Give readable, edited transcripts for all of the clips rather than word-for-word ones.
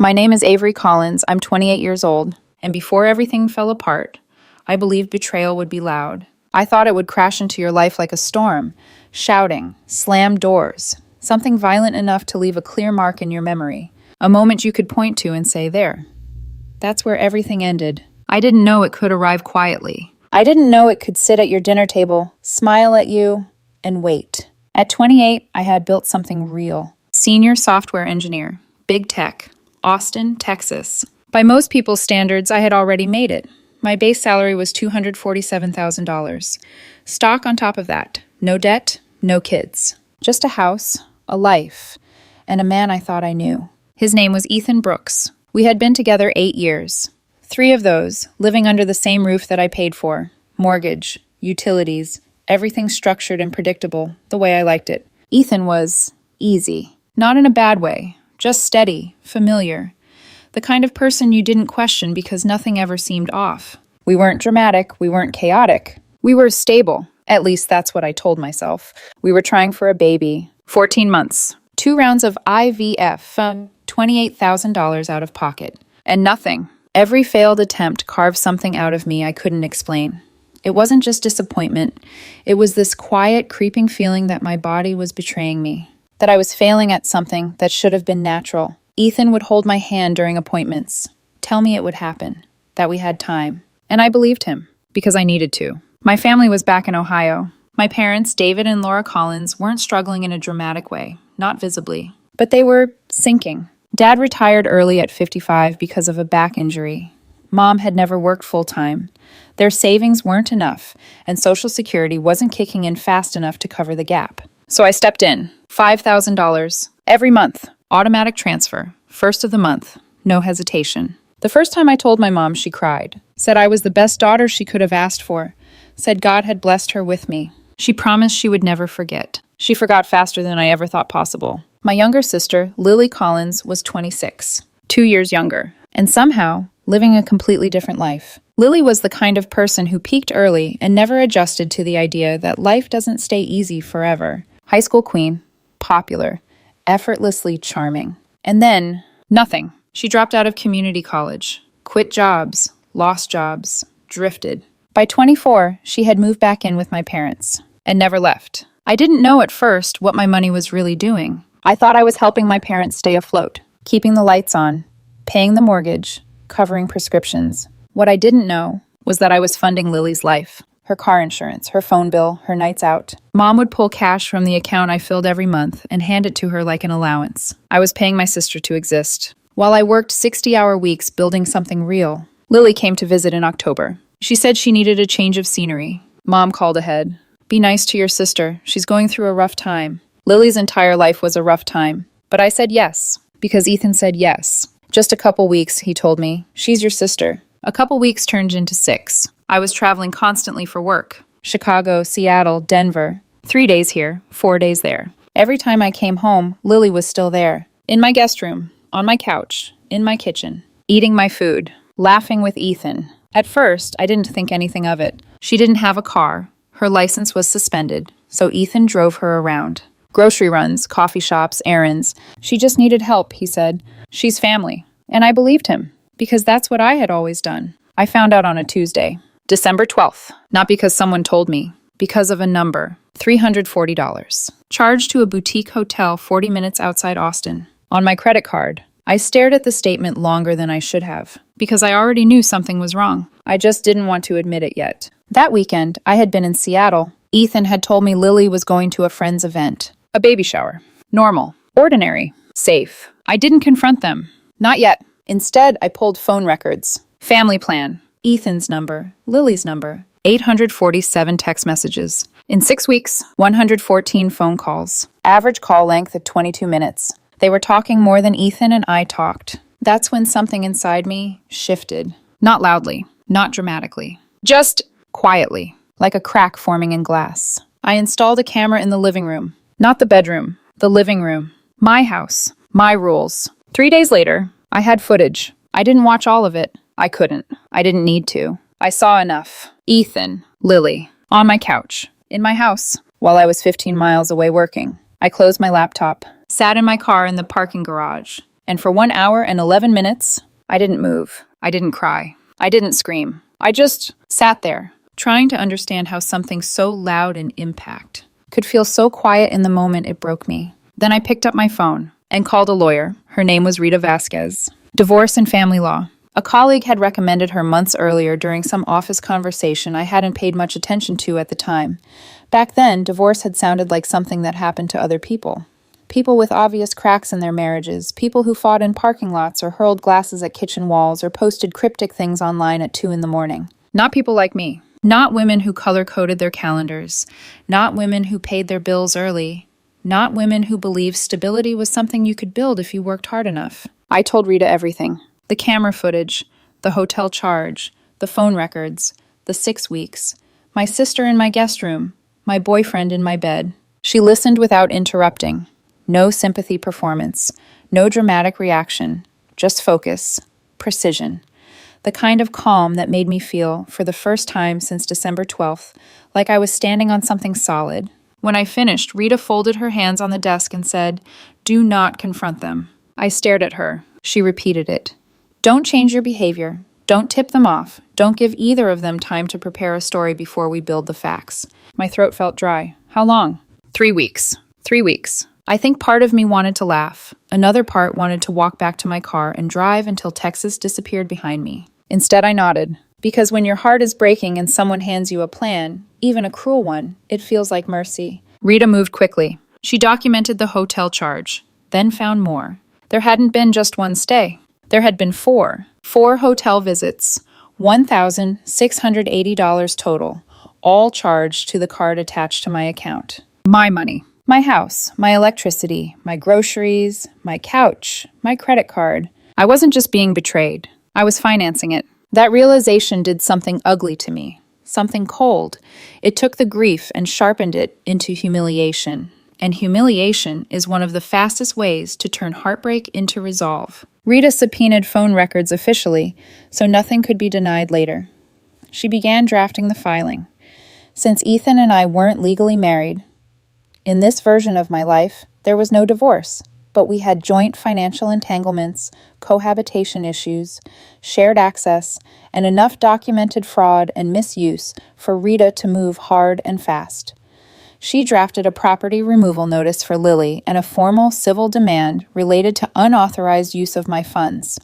My name is Avery Collins. I'm 28 years old, and before everything fell apart, I believed betrayal would be loud. I thought it would crash into your life like a storm, shouting, slam doors, something violent enough to leave a clear mark in your memory, a moment you could point to and say, there. That's where everything ended. I didn't know it could arrive quietly. I didn't know it could sit at your dinner table, smile at you, and wait. At 28, I had built something real. Senior software engineer, big tech, Austin, Texas. By most people's standards, I had already made it. My base salary was $247,000. Stock on top of that. No debt, no kids. Just a house, a life, and a man I thought I knew. His name was Ethan Brooks. We had been together 8 years. 3 of those, living under the same roof that I paid for. Mortgage, utilities, everything structured and predictable, the way I liked it. Ethan was easy. Not in a bad way, just steady, familiar. The kind of person you didn't question because nothing ever seemed off. We weren't dramatic, we weren't chaotic. We were stable. At least that's what I told myself. We were trying for a baby. 14 months. 2 rounds of IVF, $28,000 out of pocket. And nothing. Every failed attempt carved something out of me I couldn't explain. It wasn't just disappointment. It was this quiet, creeping feeling that my body was betraying me. That I was failing at something that should have been natural. Ethan would hold my hand during appointments. Tell me it would happen. That we had time. And I believed him. Because I needed to. My family was back in Ohio. My parents, David and Laura Collins, weren't struggling in a dramatic way. Not visibly. But they were sinking. Dad retired early at 55 because of a back injury. Mom had never worked full-time. Their savings weren't enough, and Social Security wasn't kicking in fast enough to cover the gap. So I stepped in. $5,000. Every month. Automatic transfer. First of the month. No hesitation. The first time I told my mom, she cried. Said I was the best daughter she could have asked for. Said God had blessed her with me. She promised she would never forget. She forgot faster than I ever thought possible. My younger sister, Lily Collins, was 26, 2 years younger, and somehow living a completely different life. Lily was the kind of person who peaked early and never adjusted to the idea that life doesn't stay easy forever. High school queen, popular, effortlessly charming. And then, nothing. She dropped out of community college, quit jobs, lost jobs, drifted. By 24, she had moved back in with my parents and never left. I didn't know at first what my money was really doing. I thought I was helping my parents stay afloat, keeping the lights on, paying the mortgage, covering prescriptions. What I didn't know was that I was funding Lily's life, her car insurance, her phone bill, her nights out. Mom would pull cash from the account I filled every month and hand it to her like an allowance. I was paying my sister to exist. While I worked 60-hour weeks building something real, Lily came to visit in October. She said she needed a change of scenery. Mom called ahead. Be nice to your sister. She's going through a rough time. Lily's entire life was a rough time. But I said yes, because Ethan said yes. Just a couple weeks, he told me. She's your sister. A couple weeks turned into 6. I was traveling constantly for work. Chicago, Seattle, Denver. 3 days here, 4 days there. Every time I came home, Lily was still there. In my guest room, on my couch, in my kitchen. Eating my food, laughing with Ethan. At first, I didn't think anything of it. She didn't have a car. Her license was suspended, so Ethan drove her around. Grocery runs, coffee shops, errands. She just needed help, he said. She's family. And I believed him, because that's what I had always done. I found out on a Tuesday, December 12th. Not because someone told me, because of a number, $340. Charged to a boutique hotel 40 minutes outside Austin. On my credit card. I stared at the statement longer than I should have, because I already knew something was wrong. I just didn't want to admit it yet. That weekend, I had been in Seattle. Ethan had told me Lily was going to a friend's event. A baby shower. Normal. Ordinary. Safe. I didn't confront them. Not yet. Instead, I pulled phone records. Family plan. Ethan's number. Lily's number. 847 text messages. In 6 weeks, 114 phone calls. Average call length at 22 minutes. They were talking more than Ethan and I talked. That's when something inside me shifted. Not loudly. Not dramatically. Just quietly. Like a crack forming in glass. I installed a camera in the living room. Not the bedroom. The living room. My house. My rules. 3 days later, I had footage. I didn't watch all of it. I couldn't. I didn't need to. I saw enough. Ethan. Lily. On my couch. In my house. While I was 15 miles away working. I closed my laptop. Sat in my car in the parking garage. And for 1 hour and 11 minutes, I didn't move. I didn't cry. I didn't scream. I just sat there, trying to understand how something so loud in impact could feel so quiet in the moment it broke me. Then I picked up my phone and called a lawyer. Her name was Rita Vasquez. Divorce and family law. A colleague had recommended her months earlier during some office conversation I hadn't paid much attention to at the time. Back then, divorce had sounded like something that happened to other people. People with obvious cracks in their marriages, people who fought in parking lots or hurled glasses at kitchen walls or posted cryptic things online at 2 a.m. Not people like me. Not women who color-coded their calendars. Not women who paid their bills early. Not women who believed stability was something you could build if you worked hard enough. I told Rita everything. The camera footage, the hotel charge, the phone records, the 6 weeks, my sister in my guest room, my boyfriend in my bed. She listened without interrupting. No sympathy performance, no dramatic reaction, just focus, precision. The kind of calm that made me feel, for the first time since December 12th, like I was standing on something solid. When I finished, Rita folded her hands on the desk and said, "Do not confront them." I stared at her. She repeated it. "Don't change your behavior. Don't tip them off. Don't give either of them time to prepare a story before we build the facts." My throat felt dry. How long? 3 weeks. 3 weeks. I think part of me wanted to laugh. Another part wanted to walk back to my car and drive until Texas disappeared behind me. Instead, I nodded. Because when your heart is breaking and someone hands you a plan, even a cruel one, it feels like mercy. Rita moved quickly. She documented the hotel charge, then found more. There hadn't been just one stay. There had been 4. 4 hotel visits, $1,680 total, all charged to the card attached to my account. My money. My house, my electricity, my groceries, my couch, my credit card. I wasn't just being betrayed. I was financing it. That realization did something ugly to me, something cold. It took the grief and sharpened it into humiliation. And humiliation is one of the fastest ways to turn heartbreak into resolve. Rita subpoenaed phone records officially, so nothing could be denied later. She began drafting the filing. Since Ethan and I weren't legally married, in this version of my life, there was no divorce, but we had joint financial entanglements, cohabitation issues, shared access, and enough documented fraud and misuse for Rita to move hard and fast. She drafted a property removal notice for Lily and a formal civil demand related to unauthorized use of my funds.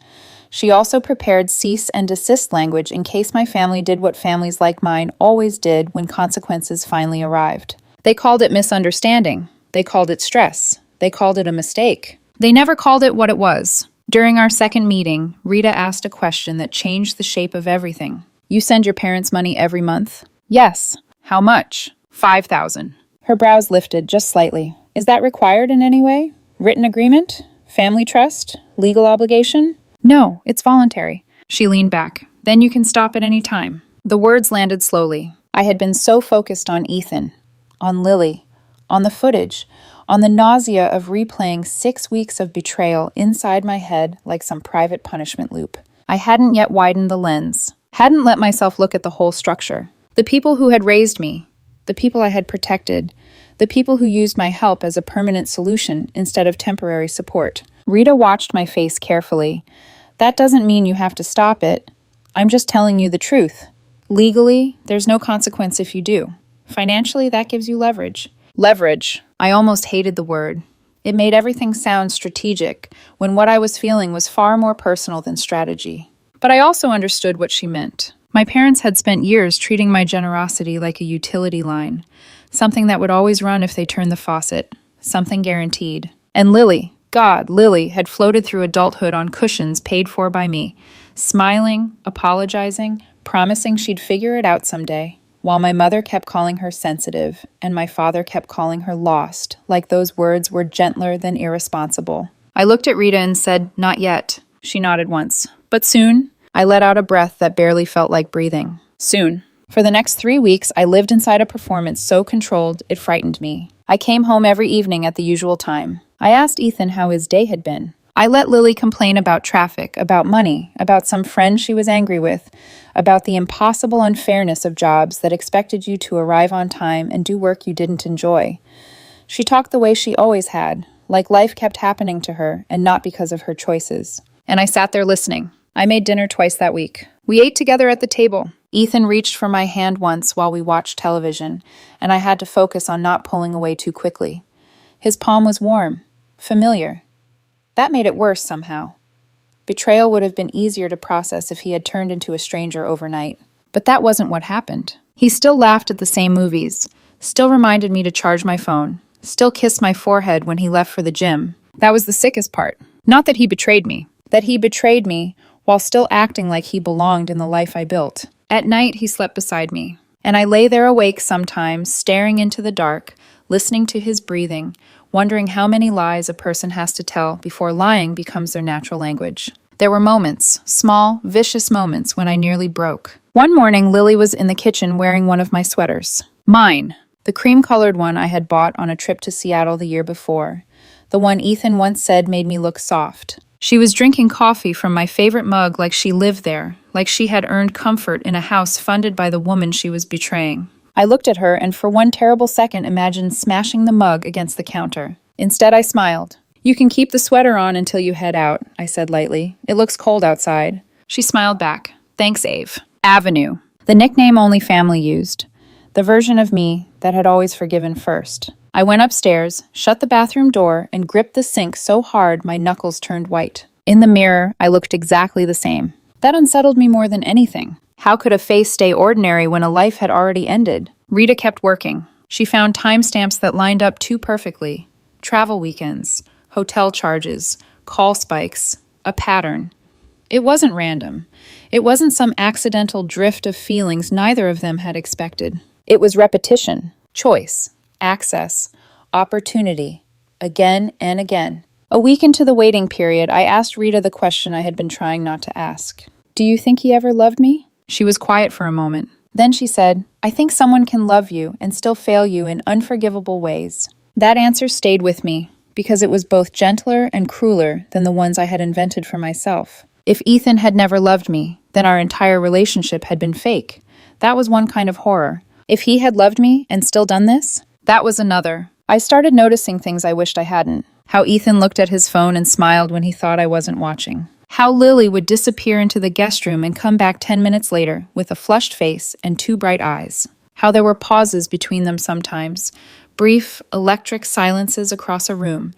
She also prepared cease and desist language in case my family did what families like mine always did when consequences finally arrived. They called it misunderstanding. They called it stress. They called it a mistake. They never called it what it was. During our second meeting, Rita asked a question that changed the shape of everything. "You send your parents money every month?" "Yes." "How much?" $5,000. Her brows lifted just slightly. "Is that required in any way? Written agreement? Family trust? Legal obligation?" "No, it's voluntary." She leaned back. "Then you can stop at any time." The words landed slowly. I had been so focused on Ethan, on Lily, on the footage, on the nausea of replaying 6 weeks of betrayal inside my head like some private punishment loop. I hadn't yet widened the lens, hadn't let myself look at the whole structure. The people who had raised me, the people I had protected, the people who used my help as a permanent solution instead of temporary support. Rita watched my face carefully. "That doesn't mean you have to stop it. I'm just telling you the truth. Legally, there's no consequence if you do. Financially, that gives you leverage." Leverage. I almost hated the word. It made everything sound strategic, when what I was feeling was far more personal than strategy. But I also understood what she meant. My parents had spent years treating my generosity like a utility line, something that would always run if they turned the faucet, something guaranteed. And Lily, God, Lily, had floated through adulthood on cushions paid for by me, smiling, apologizing, promising she'd figure it out someday, while my mother kept calling her sensitive and my father kept calling her lost, like those words were gentler than irresponsible. I looked at Rita and said, "Not yet." She nodded once. "But soon?" I let out a breath that barely felt like breathing. Soon. For the next 3 weeks, I lived inside a performance so controlled it frightened me. I came home every evening at the usual time. I asked Ethan how his day had been. I let Lily complain about traffic, about money, about some friend she was angry with, about the impossible unfairness of jobs that expected you to arrive on time and do work you didn't enjoy. She talked the way she always had, like life kept happening to her and not because of her choices. And I sat there listening. I made dinner twice that week. We ate together at the table. Ethan reached for my hand once while we watched television, and I had to focus on not pulling away too quickly. His palm was warm, familiar. That made it worse somehow. Betrayal would have been easier to process if he had turned into a stranger overnight. But that wasn't what happened. He still laughed at the same movies, still reminded me to charge my phone, still kissed my forehead when he left for the gym. That was the sickest part. Not that he betrayed me. That he betrayed me while still acting like he belonged in the life I built. At night, he slept beside me, and I lay there awake sometimes, staring into the dark, listening to his breathing, wondering how many lies a person has to tell before lying becomes their natural language. There were moments, small, vicious moments, when I nearly broke. One morning, Lily was in the kitchen wearing one of my sweaters. Mine, the cream-colored one I had bought on a trip to Seattle the year before. The one Ethan once said made me look soft. She was drinking coffee from my favorite mug like she lived there, like she had earned comfort in a house funded by the woman she was betraying. I looked at her and for one terrible second imagined smashing the mug against the counter. Instead, I smiled. "You can keep the sweater on until you head out," I said lightly. "It looks cold outside." She smiled back. "Thanks, Ave." Avenue. The nickname only family used. The version of me that had always forgiven first. I went upstairs, shut the bathroom door, and gripped the sink so hard my knuckles turned white. In the mirror, I looked exactly the same. That unsettled me more than anything. How could a face stay ordinary when a life had already ended? Rita kept working. She found timestamps that lined up too perfectly. Travel weekends, hotel charges, call spikes, a pattern. It wasn't random. It wasn't some accidental drift of feelings neither of them had expected. It was repetition, choice, access, opportunity, again and again. A week into the waiting period, I asked Rita the question I had been trying not to ask. "Do you think he ever loved me?" She was quiet for a moment. Then she said, "I think someone can love you and still fail you in unforgivable ways." That answer stayed with me, because it was both gentler and crueler than the ones I had invented for myself. If Ethan had never loved me, then our entire relationship had been fake. That was one kind of horror. If he had loved me and still done this, that was another. I started noticing things I wished I hadn't. How Ethan looked at his phone and smiled when he thought I wasn't watching. How Lily would disappear into the guest room and come back 10 minutes later with a flushed face and two bright eyes. How there were pauses between them sometimes, brief, electric silences across a room,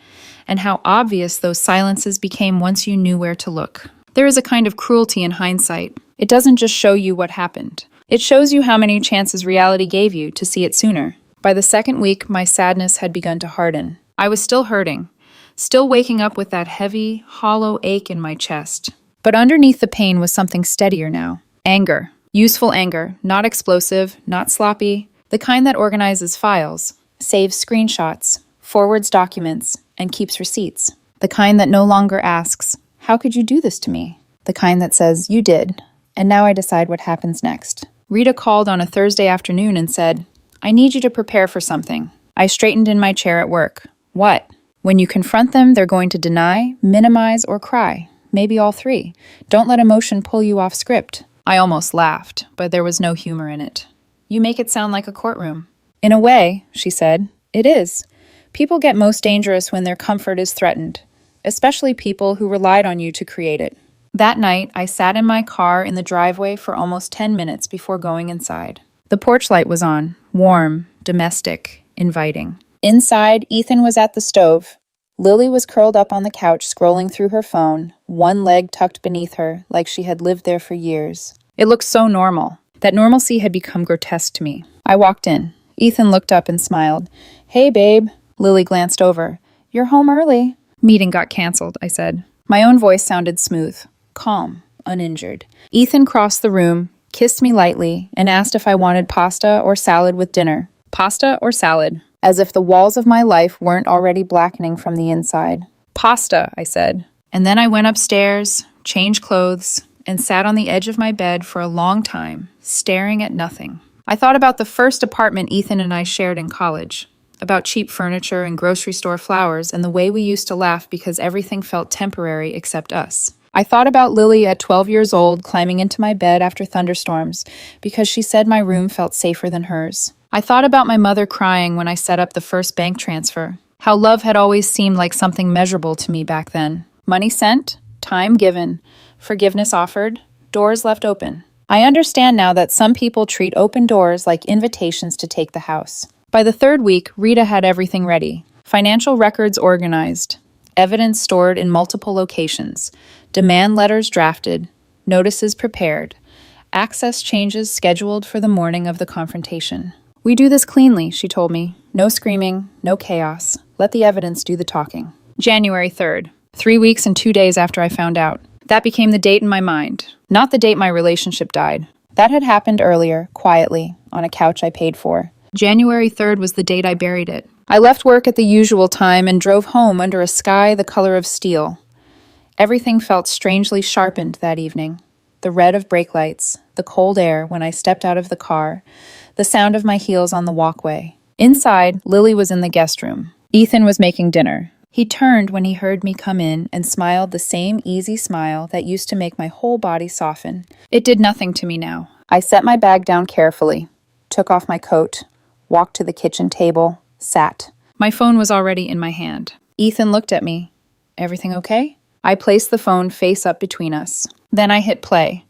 and how obvious those silences became once you knew where to look. There is a kind of cruelty in hindsight. It doesn't just show you what happened. It shows you how many chances reality gave you to see it sooner. By the second week, my sadness had begun to harden. I was still hurting, still waking up with that heavy, hollow ache in my chest. But underneath the pain was something steadier now. Anger. Useful anger, not explosive, not sloppy, the kind that organizes files, saves screenshots, forwards documents, and keeps receipts. The kind that no longer asks, "How could you do this to me?" The kind that says, "You did, and now I decide what happens next." Rita called on a Thursday afternoon and said, "I need you to prepare for something." I straightened in my chair at work. "What?" "When you confront them, they're going to deny, minimize, or cry. Maybe all three. Don't let emotion pull you off script." I almost laughed, but there was no humor in it. "You make it sound like a courtroom." "In a way," she said, "it is. People get most dangerous when their comfort is threatened, especially people who relied on you to create it." That night, I sat in my car in the driveway for almost 10 minutes before going inside. The porch light was on, warm, domestic, inviting. Inside, Ethan was at the stove. Lily was curled up on the couch scrolling through her phone, one leg tucked beneath her like she had lived there for years. It looked so normal. That normalcy had become grotesque to me. I walked in. Ethan looked up and smiled. "Hey, babe." Lily glanced over. "You're home early." "Meeting got canceled," I said. My own voice sounded smooth, calm, uninjured. Ethan crossed the room, kissed me lightly, and asked if I wanted pasta or salad with dinner. Pasta or salad? As if the walls of my life weren't already blackening from the inside. "Pasta," I said. And then I went upstairs, changed clothes, and sat on the edge of my bed for a long time, staring at nothing. I thought about the first apartment Ethan and I shared in college, about cheap furniture and grocery store flowers and the way we used to laugh because everything felt temporary except us. I thought about Lily at 12 years old climbing into my bed after thunderstorms because she said my room felt safer than hers. I thought about my mother crying when I set up the first bank transfer, How love had always seemed like something measurable to me back then. Money sent, time given, forgiveness offered, doors left open. I understand now that some people treat open doors like invitations to take the house. By the third week, Rita had everything ready. Financial records organized, evidence stored in multiple locations, demand letters drafted, notices prepared, access changes scheduled for the morning of the confrontation. "We do this cleanly," she told me. "No screaming, no chaos. Let the evidence do the talking." January 3rd, 3 weeks and 2 days after I found out. That became the date in my mind, not the date my relationship died. That had happened earlier, quietly, on a couch I paid for. January 3rd was the date I buried it. I left work at the usual time and drove home under a sky the color of steel. Everything felt strangely sharpened that evening. The red of brake lights, the cold air when I stepped out of the car, the sound of my heels on the walkway. Inside, Lily was in the guest room. Ethan was making dinner. He turned when he heard me come in and smiled the same easy smile that used to make my whole body soften. It did nothing to me now. I set my bag down carefully, took off my coat, walked to the kitchen table, sat. My phone was already in my hand. Ethan looked at me. "Everything okay?" I placed the phone face up between us. Then I hit play.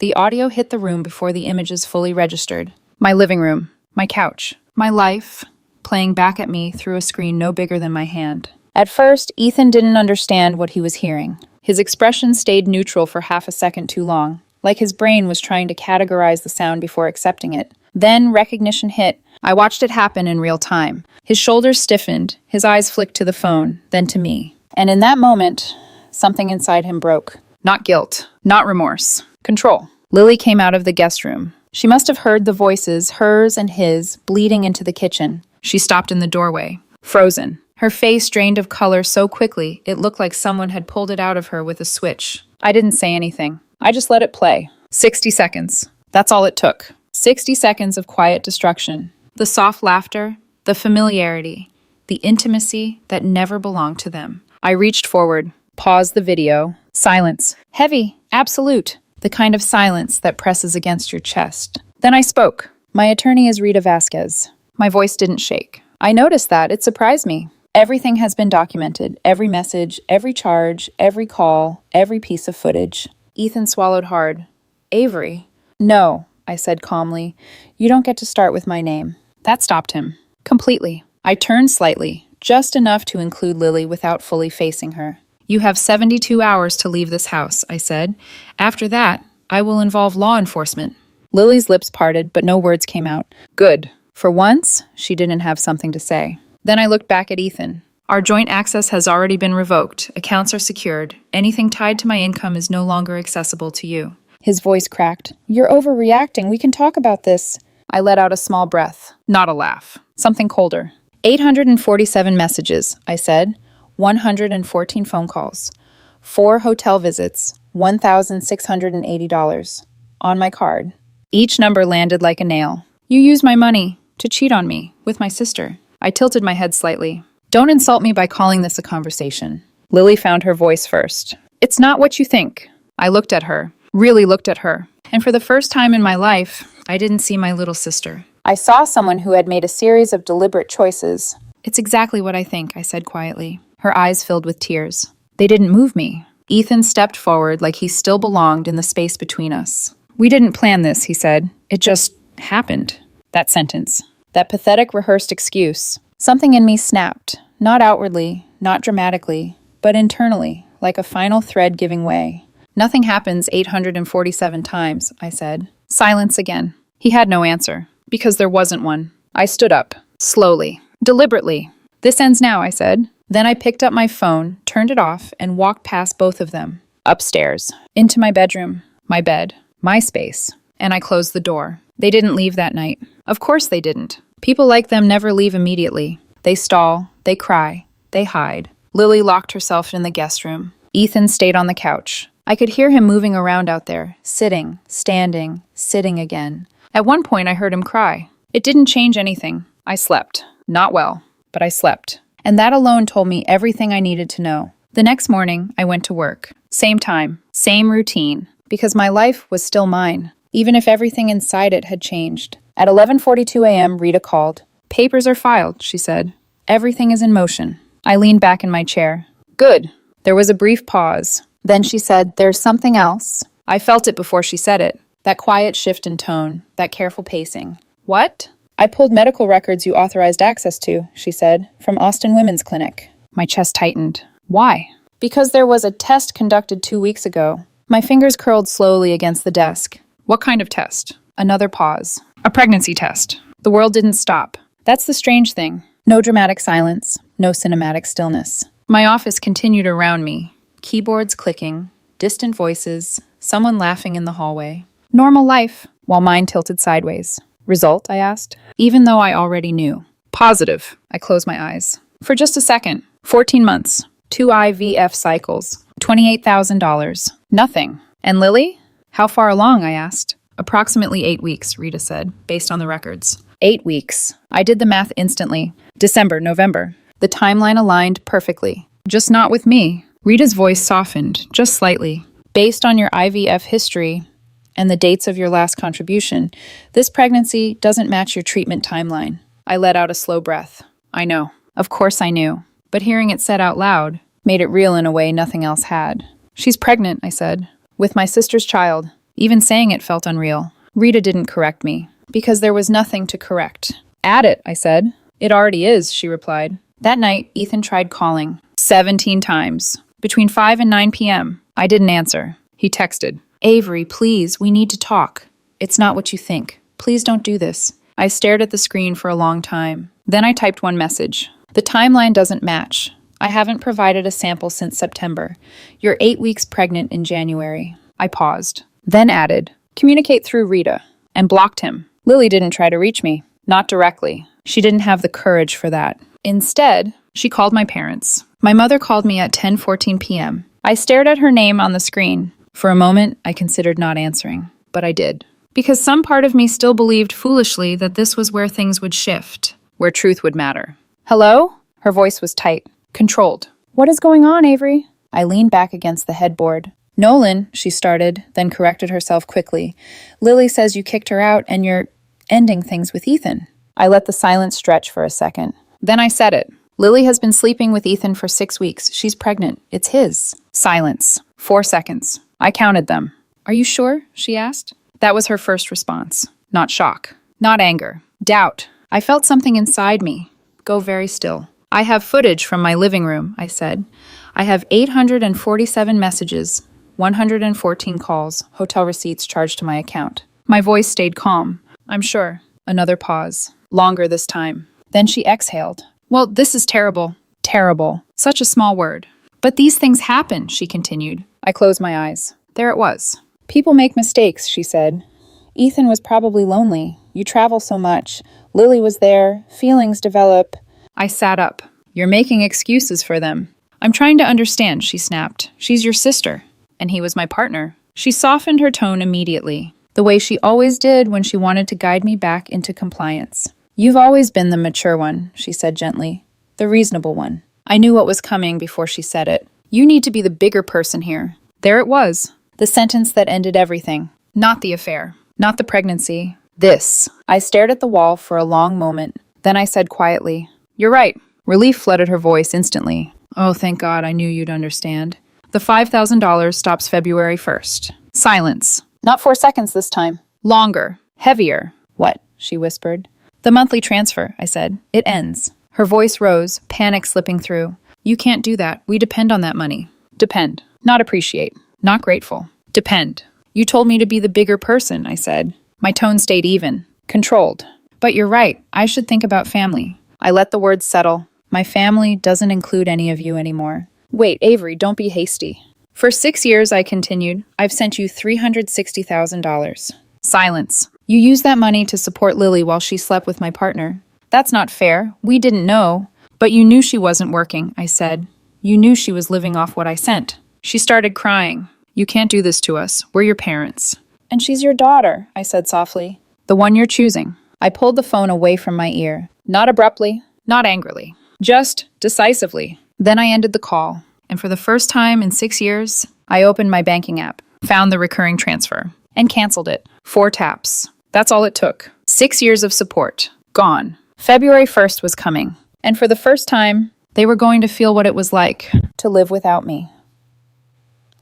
The audio hit the room before the images fully registered. My living room, my couch, my life, playing back at me through a screen no bigger than my hand. At first, Ethan didn't understand what he was hearing. His expression stayed neutral for half a second too long, like his brain was trying to categorize the sound before accepting it. Then recognition hit. I watched it happen in real time. His shoulders stiffened, his eyes flicked to the phone, then to me. And in that moment, something inside him broke. Not guilt, not remorse. Control. Lily came out of the guest room. She must have heard the voices, hers and his, bleeding into the kitchen. She stopped in the doorway, frozen. Her face drained of color so quickly, it looked like someone had pulled it out of her with a switch. I didn't say anything. I just let it play. 60 seconds. That's all it took. 60 seconds of quiet destruction. The soft laughter, the familiarity, the intimacy that never belonged to them. I reached forward, paused the video. Silence. Heavy, absolute. The kind of silence that presses against your chest. Then I spoke. "My attorney is Rita Vasquez." My voice didn't shake. I noticed that. It surprised me. Everything has been documented. Every message, every charge, every call, every piece of footage. Ethan swallowed hard. "Avery?" "No," I said calmly. "You don't get to start with my name." That stopped him. Completely. I turned slightly, just enough to include Lily without fully facing her. "You have 72 hours to leave this house," I said. "After that, I will involve law enforcement." Lily's lips parted, but no words came out. Good. For once, she didn't have something to say. Then I looked back at Ethan. "Our joint access has already been revoked. Accounts are secured. Anything tied to my income is no longer accessible to you." His voice cracked. "You're overreacting. We can talk about this." I let out a small breath. Not a laugh. Something colder. 847 messages, I said. 114 phone calls. 4 hotel visits. $1,680. On my card. Each number landed like a nail. "You used my money to cheat on me with my sister." I tilted my head slightly. "Don't insult me by calling this a conversation." Lily found her voice first. "It's not what you think." I looked at her, really looked at her. And for the first time in my life, I didn't see my little sister. I saw someone who had made a series of deliberate choices. "It's exactly what I think," I said quietly. Her eyes filled with tears. They didn't move me. Ethan stepped forward like he still belonged in the space between us. "We didn't plan this," he said. "It just happened." That sentence. That pathetic rehearsed excuse. Something in me snapped. Not outwardly, not dramatically, but internally, like a final thread giving way. "Nothing happens 847 times," I said. Silence again. He had no answer, because there wasn't one. I stood up, slowly, deliberately. "This ends now," I said. Then I picked up my phone, turned it off, and walked past both of them. Upstairs, into my bedroom, my bed, my space. And I closed the door. They didn't leave that night. Of course they didn't. People like them never leave immediately. They stall, they cry, they hide. Lily locked herself in the guest room. Ethan stayed on the couch. I could hear him moving around out there, sitting, standing, sitting again. At one point I heard him cry. It didn't change anything. I slept. Not well, but I slept. And that alone told me everything I needed to know. The next morning, I went to work. Same time, same routine, because my life was still mine, even if everything inside it had changed. At 11:42 a.m., Rita called. "Papers are filed," she said. Everything is in motion. I leaned back in my chair. Good. There was a brief pause. Then she said, there's something else. I felt it before she said it. That quiet shift in tone, that careful pacing. What? I pulled medical records you authorized access to, she said, from Austin Women's Clinic. My chest tightened. Why? Because there was a test conducted 2 weeks ago. My fingers curled slowly against the desk. What kind of test? Another pause. A pregnancy test. The world didn't stop. That's the strange thing. No dramatic silence. No cinematic stillness. My office continued around me. Keyboards clicking. Distant voices. Someone laughing in the hallway. Normal life, while mine tilted sideways. Result, I asked, even though I already knew. Positive. I closed my eyes. For just a second. 14 months. 2 IVF cycles. $28,000. Nothing. And Lily? How far along, I asked. Approximately 8 weeks, Rita said, based on the records. 8 weeks. I did the math instantly. December, November. The timeline aligned perfectly. Just not with me. Rita's voice softened, just slightly. Based on your IVF history and the dates of your last contribution, this pregnancy doesn't match your treatment timeline. I let out a slow breath. I know. Of course I knew. But hearing it said out loud made it real in a way nothing else had. She's pregnant, I said. With my sister's child. Even saying it felt unreal. Rita didn't correct me, because there was nothing to correct. Add it, I said. It already is, she replied. That night, Ethan tried calling. 17 times. Between 5 and 9 p.m. I didn't answer. He texted. Avery, please, we need to talk. It's not what you think. Please don't do this. I stared at the screen for a long time. Then I typed one message. The timeline doesn't match. I haven't provided a sample since September. You're 8 weeks pregnant in January. I paused. Then added, communicate through Rita, and blocked him. Lily didn't try to reach me. Not directly. She didn't have the courage for that. Instead, she called my parents. My mother called me at 10:14 p.m. I stared at her name on the screen. For a moment, I considered not answering, but I did. Because some part of me still believed foolishly that this was where things would shift, where truth would matter. Hello? Her voice was tight, controlled. What is going on, Avery? I leaned back against the headboard. Nolan, she started, then corrected herself quickly. Lily says you kicked her out and you're ending things with Ethan. I let the silence stretch for a second. Then I said it. Lily has been sleeping with Ethan for 6 weeks. She's pregnant. It's his. Silence. 4 seconds. I counted them. Are you sure? She asked. That was her first response. Not shock. Not anger. Doubt. I felt something inside me. Go very still. I have footage from my living room, I said. I have 847 messages, 114 calls, hotel receipts charged to my account. My voice stayed calm. I'm sure. Another pause. Longer this time. Then she exhaled. Well, this is terrible. Terrible. Such a small word. But these things happen, she continued. I closed my eyes. There it was. People make mistakes, she said. Ethan was probably lonely. You travel so much. Lily was there. Feelings develop. I sat up. You're making excuses for them. I'm trying to understand, she snapped. She's your sister. And he was my partner. She softened her tone immediately, the way she always did when she wanted to guide me back into compliance. You've always been the mature one, she said gently. The reasonable one. I knew what was coming before she said it. You need to be the bigger person here. There it was. The sentence that ended everything. Not the affair. Not the pregnancy. This. I stared at the wall for a long moment. Then I said quietly, You're right. Relief flooded her voice instantly. Oh, thank God, I knew you'd understand. The $5,000 stops February 1st. Silence. Not 4 seconds this time. Longer. Heavier. What? She whispered. The monthly transfer, I said. It ends. Her voice rose, panic slipping through. You can't do that. We depend on that money. Depend. Not appreciate. Not grateful. Depend. You told me to be the bigger person, I said. My tone stayed even. Controlled. But you're right. I should think about family. I let the words settle. My family doesn't include any of you anymore. Wait, Avery, don't be hasty. For 6 years, I continued, I've sent you $360,000. Silence. You used that money to support Lily while she slept with my partner. That's not fair. We didn't know. But you knew she wasn't working, I said. You knew she was living off what I sent. She started crying. You can't do this to us. We're your parents. And she's your daughter, I said softly. The one you're choosing. I pulled the phone away from my ear. Not abruptly, not angrily. Just decisively. Then I ended the call. And for the first time in 6 years, I opened my banking app, found the recurring transfer, and canceled it. 4 taps. That's all it took. 6 years of support. Gone. February 1st was coming. And for the first time, they were going to feel what it was like to live without me.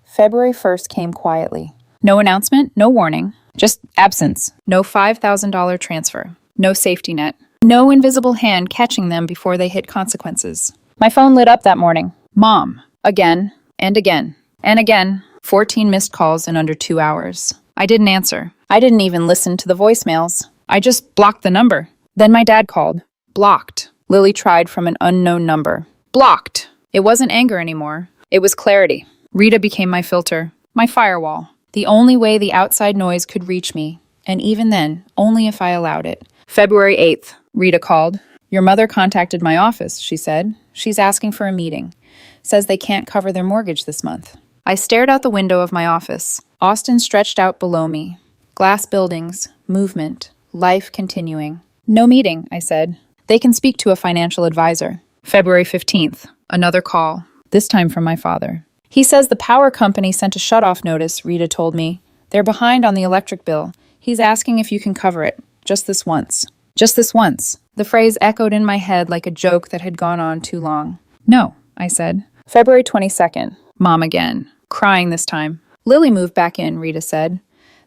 February 1st came quietly. No announcement, no warning, just absence. No $5,000 transfer, no safety net, no invisible hand catching them before they hit consequences. My phone lit up that morning. Mom. Again, and again, and again. 14 missed calls in under 2 hours. I didn't answer. I didn't even listen to the voicemails. I just blocked the number. Then my dad called. Blocked. Lily tried from an unknown number. Blocked. It wasn't anger anymore. It was clarity. Rita became my filter, my firewall. The only way the outside noise could reach me, and even then, only if I allowed it. February 8th, Rita called. Your mother contacted my office, she said. She's asking for a meeting. Says they can't cover their mortgage this month. I stared out the window of my office. Austin stretched out below me. Glass buildings, movement, life continuing. No meeting, I said. They can speak to a financial advisor. February 15th, another call, this time from my father. He says the power company sent a shutoff notice, Rita told me. They're behind on the electric bill. He's asking if you can cover it. Just this once. Just this once. The phrase echoed in my head like a joke that had gone on too long. No, I said. February 22nd, Mom again. Crying this time. Lily moved back in, Rita said.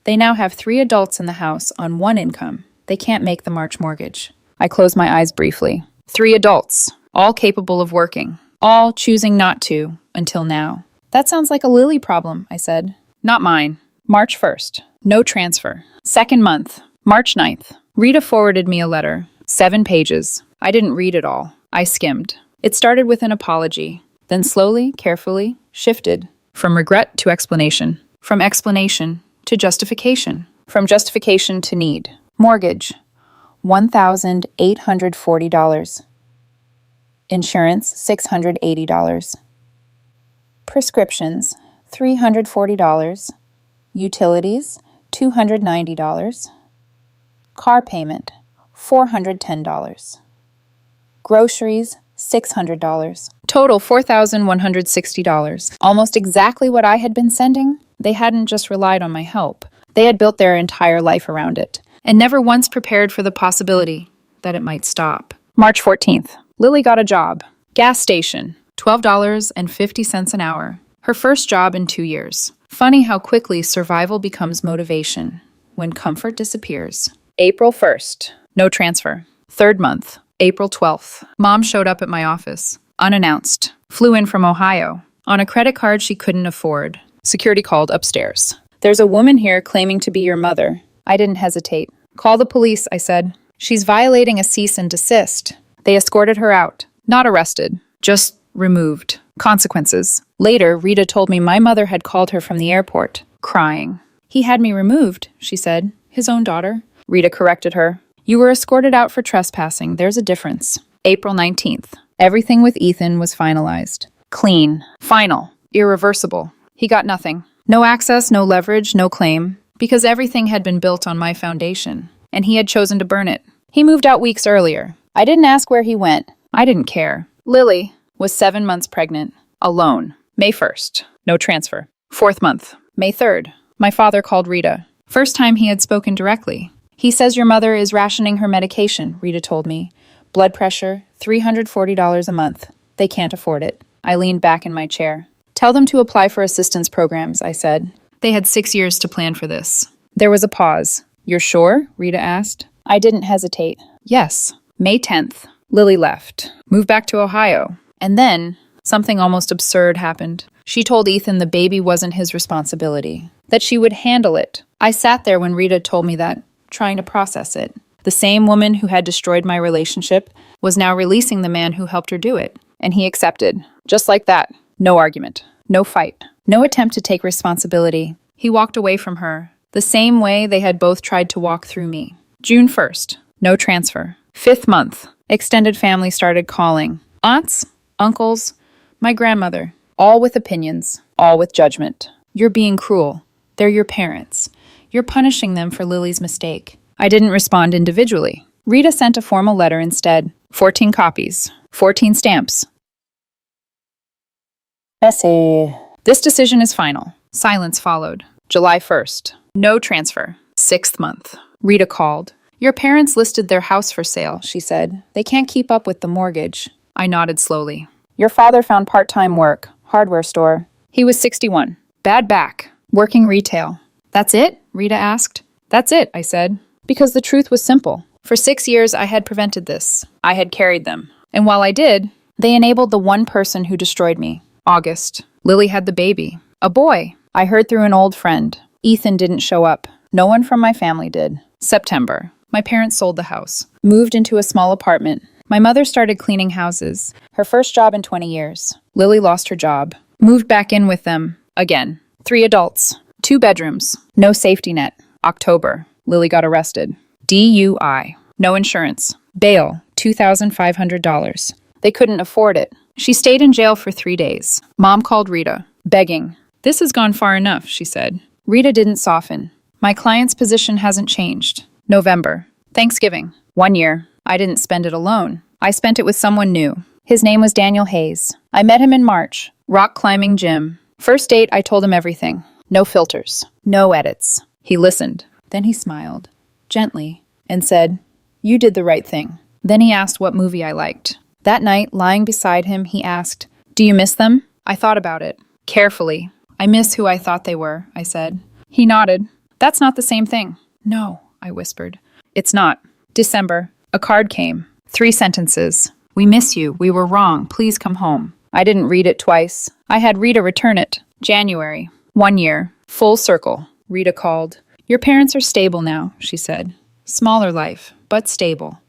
They now have 3 adults in the house on 1 income. They can't make the March mortgage. I closed my eyes briefly. 3 adults, all capable of working, all choosing not to, until now. That sounds like a Lily problem, I said. Not mine. March 1st, no transfer. 2nd month, March 9th. Rita forwarded me a letter, 7 pages. I didn't read it all. I skimmed. It started with an apology, then slowly, carefully, shifted. From regret to explanation. From explanation to justification. From justification to need. Mortgage, $1,840. Insurance, $680. Prescriptions, $340. Utilities, $290. Car payment, $410. Groceries, $600. Total $4,160. Almost exactly what I had been sending. They hadn't just relied on my help. They had built their entire life around it, and never once prepared for the possibility that it might stop. March 14th. Lily got a job. Gas station. $12.50 an hour. Her first job in 2 years. Funny how quickly survival becomes motivation when comfort disappears. April 1st. No transfer. 3rd month. April 12th. Mom showed up at my office. Unannounced. Flew in from Ohio. On a credit card she couldn't afford. Security called upstairs. There's a woman here claiming to be your mother. I didn't hesitate. Call the police, I said. She's violating a cease and desist. They escorted her out. Not arrested. Just removed. Consequences. Later, Rita told me my mother had called her from the airport, crying. He had me removed, she said. His own daughter. Rita corrected her. You were escorted out for trespassing. There's a difference. April 19th. Everything with Ethan was finalized. Clean. Final. Irreversible. He got nothing. No access, no leverage, no claim. Because everything had been built on my foundation. And he had chosen to burn it. He moved out weeks earlier. I didn't ask where he went. I didn't care. Lily was 7 months pregnant. Alone. May 1st. No transfer. 4th month. May 3rd. My father called Rita. First time he had spoken directly. He says your mother is rationing her medication, Rita told me. Blood pressure, $340 a month. They can't afford it. I leaned back in my chair. Tell them to apply for assistance programs, I said. They had 6 years to plan for this. There was a pause. You're sure? Rita asked. I didn't hesitate. Yes. May 10th. Lily left. Moved back to Ohio. And then, something almost absurd happened. She told Ethan the baby wasn't his responsibility. That she would handle it. I sat there when Rita told me that, trying to process it. The same woman who had destroyed my relationship was now releasing the man who helped her do it. And he accepted. Just like that. No argument. No fight. No attempt to take responsibility. He walked away from her, the same way they had both tried to walk through me. June 1st. No transfer. 5th month. Extended family started calling. Aunts, uncles, my grandmother. All with opinions. All with judgment. You're being cruel. They're your parents. You're punishing them for Lily's mistake. I didn't respond individually. Rita sent a formal letter instead. 14 copies. 14 stamps. Messy. This decision is final. Silence followed. July 1st. No transfer. 6th month. Rita called. Your parents listed their house for sale, she said. They can't keep up with the mortgage. I nodded slowly. Your father found part-time work, hardware store. He was 61. Bad back. Working retail. That's it? Rita asked. That's it, I said. Because the truth was simple. For 6 years, I had prevented this. I had carried them. And while I did, they enabled the one person who destroyed me. August. Lily had the baby. A boy. I heard through an old friend. Ethan didn't show up. No one from my family did. September. My parents sold the house. Moved into a small apartment. My mother started cleaning houses. Her first job in 20 years. Lily lost her job. Moved back in with them. Again. 3 adults. 2 bedrooms. No safety net. October. Lily got arrested. DUI. No insurance. Bail. $2,500. They couldn't afford it. She stayed in jail for 3 days. Mom called Rita, begging. This has gone far enough, she said. Rita didn't soften. My client's position hasn't changed. November. Thanksgiving. 1 year. I didn't spend it alone. I spent it with someone new. His name was Daniel Hayes. I met him in March. Rock climbing gym. First date, I told him everything. No filters. No edits. He listened. Then he smiled, gently, and said, You did the right thing. Then he asked what movie I liked. That night, lying beside him, he asked, Do you miss them? I thought about it. Carefully. I miss who I thought they were, I said. He nodded. That's not the same thing. No, I whispered. It's not. December. A card came. 3 sentences. We miss you. We were wrong. Please come home. I didn't read it twice. I had Rita return it. January. 1 year. Full circle. Rita called. Your parents are stable now, she said. Smaller life, but stable.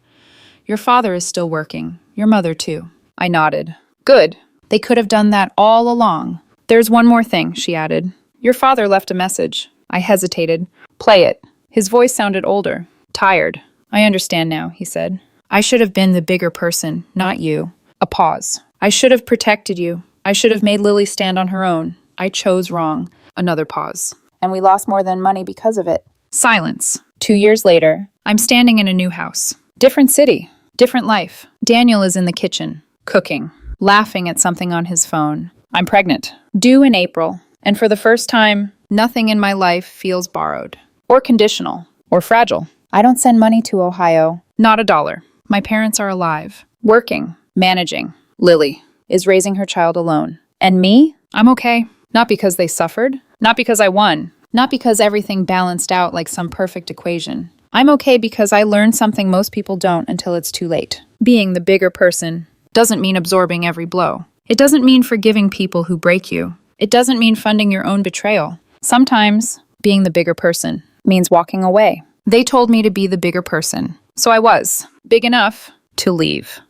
Your father is still working. Your mother, too. I nodded. Good. They could have done that all along. There's one more thing, she added. Your father left a message. I hesitated. Play it. His voice sounded older. Tired. I understand now, he said. I should have been the bigger person, not you. A pause. I should have protected you. I should have made Lily stand on her own. I chose wrong. Another pause. And we lost more than money because of it. Silence. 2 years later, I'm standing in a new house. Different city. Different life. Daniel is in the kitchen, cooking, laughing at something on his phone. I'm pregnant. Due in April. And for the first time, nothing in my life feels borrowed. Or conditional. Or fragile. I don't send money to Ohio. Not $1. My parents are alive. Working. Managing. Lily is raising her child alone. And me? I'm okay. Not because they suffered. Not because I won. Not because everything balanced out like some perfect equation. I'm okay because I learned something most people don't until it's too late. Being the bigger person doesn't mean absorbing every blow. It doesn't mean forgiving people who break you. It doesn't mean funding your own betrayal. Sometimes, being the bigger person means walking away. They told me to be the bigger person. So I was. Big enough to leave.